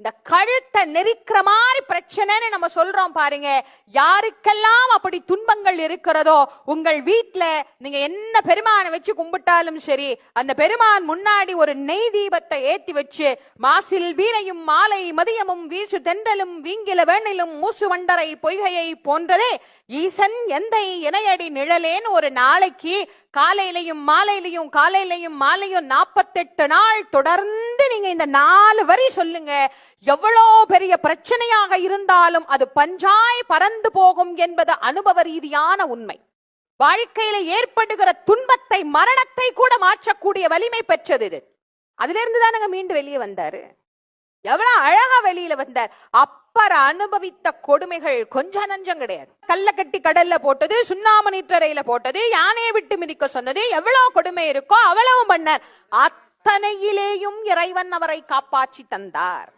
இந்த கழுத்தை நெரிக்கிற மாதிரி பிரச்சனைன்னு நம்ம சொல்றோம் பாருங்க. யாருக்கெல்லாம் அப்படி துன்பங்கள் இருக்கிறதோ, உங்கள் வீட்டுல நீங்க என்ன பெருமானை வச்சு கும்பிட்டாலும் சரி, அந்த பெருமான் முன்னாடி ஒரு நெய் தீபத்தை ஏத்தி வச்சு, மாசில் வீணையும் மாலை மதியமும் வீசு தென்றலும் வீங்கில வேணிலும் மூசு வண்டரை பொய்கையை போன்றதே ஈசன் எந்தை இணையடி நிழலேன்னு ஒரு நாளைக்கு காலையிலையும் மாலையிலையும் காலையிலையும் மாலையும் 48 நாள் தொடர்ந்து நீங்க இந்த 4 வரி சொல்லுங்க. எவ்வளோ பெரிய பிரச்சனையாக இருந்தாலும் அது பஞ்சாய் பறந்து போகும் என்பது அனுபவ ரீதியான உண்மை. வாழ்க்கையில ஏற்படுகிற துன்பத்தை, மரணத்தை கூட மாற்றக்கூடிய வலிமை பெற்றது இது. அதுல இருந்து தானங்க மீண்டு வெளியே வந்தாரு. எவ்வளவு அழகா வெளியில வந்தார். அப்பற அனுபவித்த கொடுமைகள் கொஞ்சம் நஞ்சம் கிடையாது. கல்ல கட்டி கடல்ல போட்டது, சுண்ணாம நீற்றறையில போட்டது, யானையை விட்டு மிதிக்க சொன்னது, எவ்வளவு கொடுமை இருக்கோ அவ்வளவு பண்ணார். அத்தனையிலேயும் இறைவன் அவரை காப்பாற்றி தந்தார்.